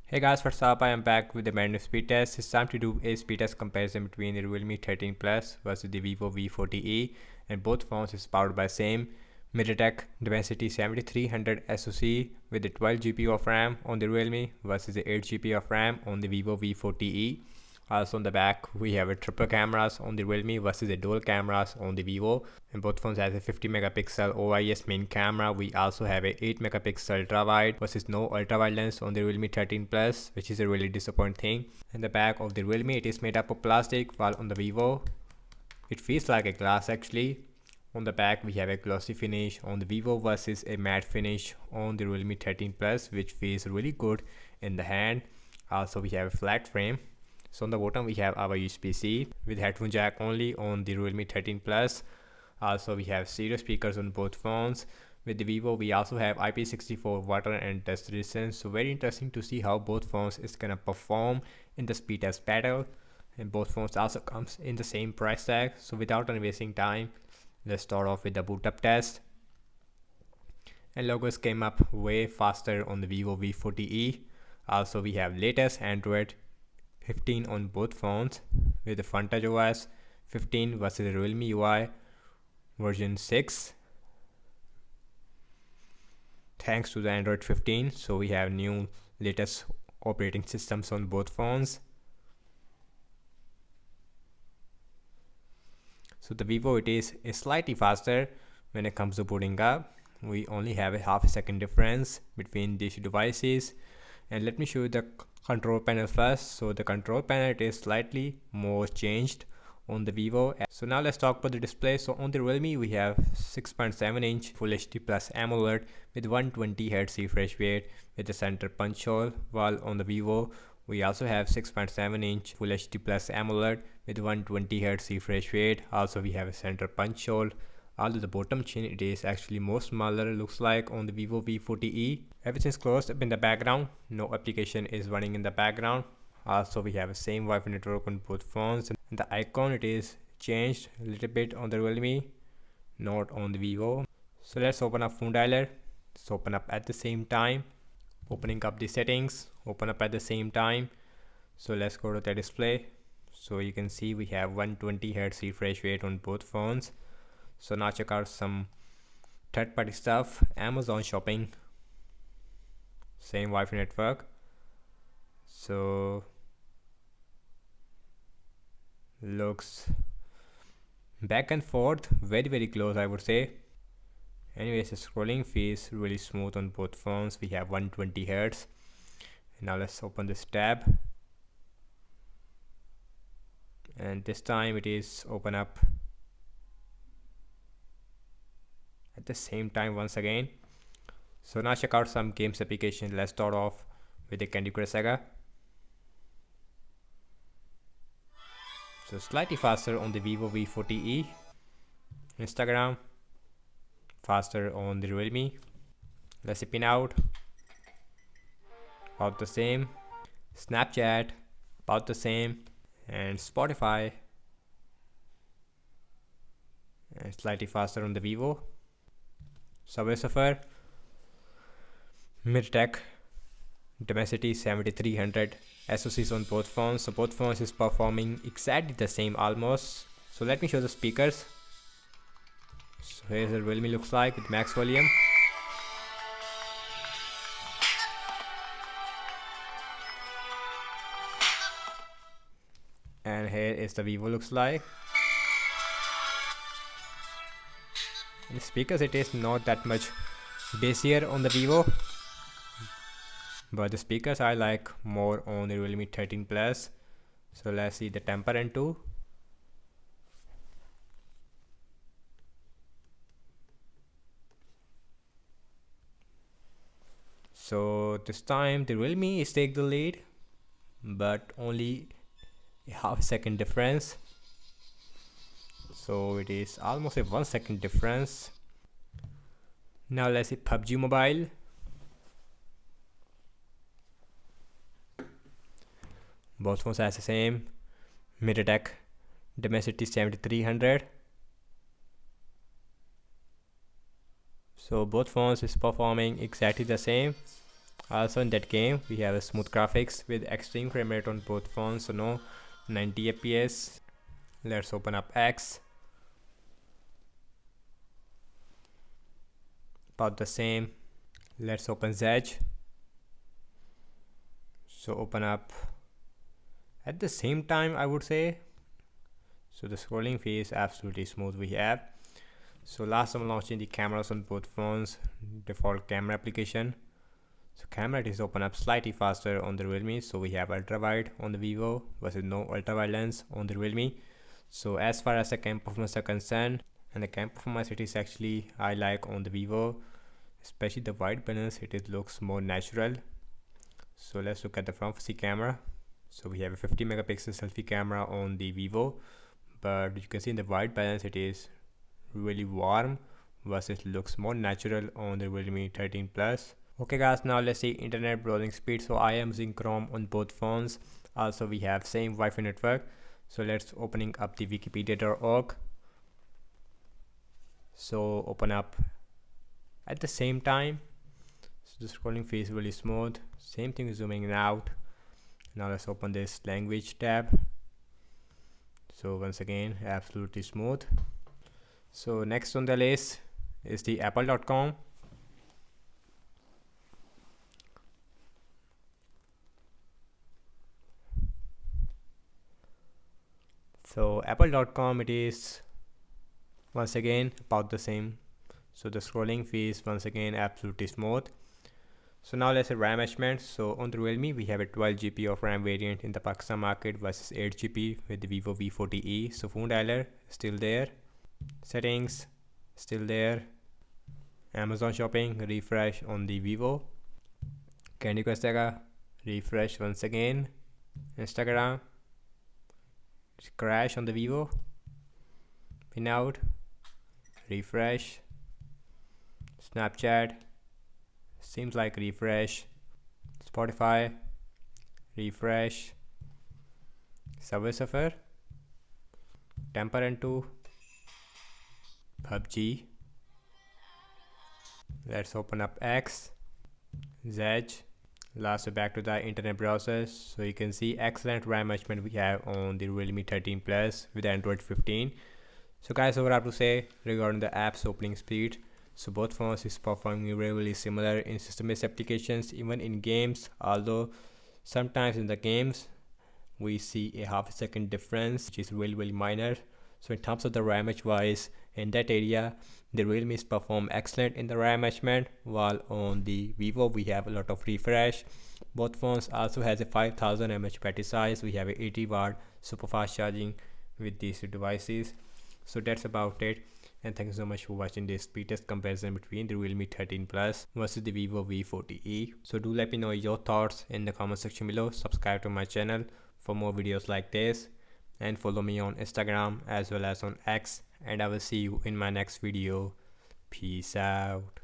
Hey guys, what's up? I am back with the brand new speed test. It's time to do a speed test comparison between the Realme 13 Plus versus the Vivo V40e, and both phones is powered by same MediaTek Dimensity 7300 SoC with the 12 GB of RAM on the Realme versus the 8 GB of RAM on the Vivo V40e. Also on the back we have a triple cameras on the Realme versus the dual cameras on the Vivo, and both phones has a 50 megapixel OIS main camera. We also have a 8 megapixel ultra wide versus no ultra wide lens on the Realme 13 Plus, which is a really disappointing thing. In the back of the Realme it is made up of plastic, while on the Vivo it feels like a glass actually. On the back we have a glossy finish on the Vivo versus a matte finish on the Realme 13 Plus, which feels really good in the hand. Also we have a flat frame. So on the bottom we have our USB-C with headphone jack only on the Realme 13 Plus. Also we have stereo speakers on both phones. With the Vivo we also have IP64 water and dust resistance. So very interesting to see how both phones is gonna perform in the speed test battle. And both phones also comes in the same price tag. So without any wasting time, let's start off with the Bootup test. And logos came up way faster on the Vivo V40e. Also we have latest Android 15 on both phones with the Frontage OS 15 versus the Realme UI version 6. Thanks to the Android 15, so we have new latest operating systems on both phones. So the Vivo, it is slightly faster when it comes to booting up. We only have a half a second difference between these devices. And let me show you the control panel first. So the control panel, it is slightly more changed on the Vivo. So now let's talk about the display. So on the Realme we have 6.7 inch Full HD Plus AMOLED with 120 Hz refresh rate with the center punch hole, while on the Vivo we also have 6.7 inch Full HD Plus AMOLED with 120 Hz refresh rate. Also we have a center punch hole. Although the bottom chin, it is actually more smaller looks like on the Vivo V40e. Everything's closed up in the background, no application is running in the background. Also we have the same Wi-Fi network on both phones, and the icon, it is changed a little bit on the Realme, not on the Vivo. So let's open up phone dialer. Let's open up at the same time. Opening up the settings, open up at the same time. So let's go to the display. So you can see we have 120 Hz refresh rate on both phones. So now check out some third-party stuff. Amazon shopping, same Wi-Fi network. So looks back and forth, very close I would say. Anyways, the scrolling feels really smooth on both phones. We have 120 Hz. Now let's open this tab, and this time it is open up at the same time once again. So now check out some games application. Let's start off with the Candy Crush Saga. So slightly faster on the Vivo V40e. Instagram faster on the Realme. Let's spin out, about the same. Snapchat about the same, and Spotify, and slightly faster on the Vivo. Subway Surfer, MediaTek Dimensity 7300 SoCs on both phones. So both phones is performing exactly the same almost. So let me show the speakers. So here's the Realme looks like with max volume. And here is the Vivo looks like. In the speakers, it is not that much bassier on the Vivo, but the speakers I like more on the Realme 13 Plus. So let's see the temper and 2. So this time the Realme is take the lead, but only a half second difference. So it is almost a 1 second difference. Now let's see PUBG Mobile. Both phones has the same MediaTek Dimensity 7300. So both phones is performing exactly the same. Also in that game we have a smooth graphics with extreme frame rate on both phones, so no 90 fps. Let's open up X. About the same. Let's open Zedge. So open up at the same time, I would say. So the scrolling phase absolutely smooth we have. So last I'm launching the cameras on both phones, default camera application. So camera it is open up slightly faster on the Realme. So we have ultra wide on the Vivo versus no ultra wide lens on the Realme. So as far as the cam performance are concerned, and the cam performance it is actually I like on the Vivo, especially the white balance, it looks more natural. So let's look at the front facing camera. So we have a 50 megapixel selfie camera on the Vivo, but you can see in the white balance it is really warm versus looks more natural on the Realme 13 Plus. Okay guys, now let's see internet browsing speed. So I am using Chrome on both phones. Also we have same Wi-Fi network. So let's opening up the wikipedia.org. So open up at the same time. So the scrolling phase really smooth. Same thing zooming out. Now let's open this language tab. So once again absolutely smooth. So next on the list is the apple.com. So apple.com it is once again about the same. So the scrolling phase once again absolutely smooth. So now let's say RAM management. So on the Realme we have a 12 GB of RAM variant in the Pakistan market versus 8 GB with the Vivo V40e. So phone dialer still there, settings still there, Amazon shopping refresh on the Vivo, Candy Crush Saga refresh once again, Instagram crash on the Vivo, pin out refresh, Snapchat seems like refresh, Spotify refresh, Subway Surfer, Temper and 2, PUBG. Let's open up X, Zedge. Last, back to the internet browsers. So you can see excellent RAM management we have on the Realme 13 Plus with Android 15. So guys, what I have to say regarding the app's opening speed. So both phones is performing really similar in system-based applications, even in games. Although sometimes in the games we see a half a second difference, which is really minor. So in terms of the RAM wise, in that area the Realme perform excellent in the RAM management, while on the Vivo we have a lot of refresh. Both phones also has a 5000 mAh battery size. We have a 80-watt super fast charging with these two devices. So that's about it, and thank you so much for watching this speed test comparison between the Realme 13 Plus versus the Vivo V40e. So do let me know your thoughts in the comment section below. Subscribe to my channel for more videos like this, and follow me on Instagram as well as on X, and I will see you in my next video. Peace out.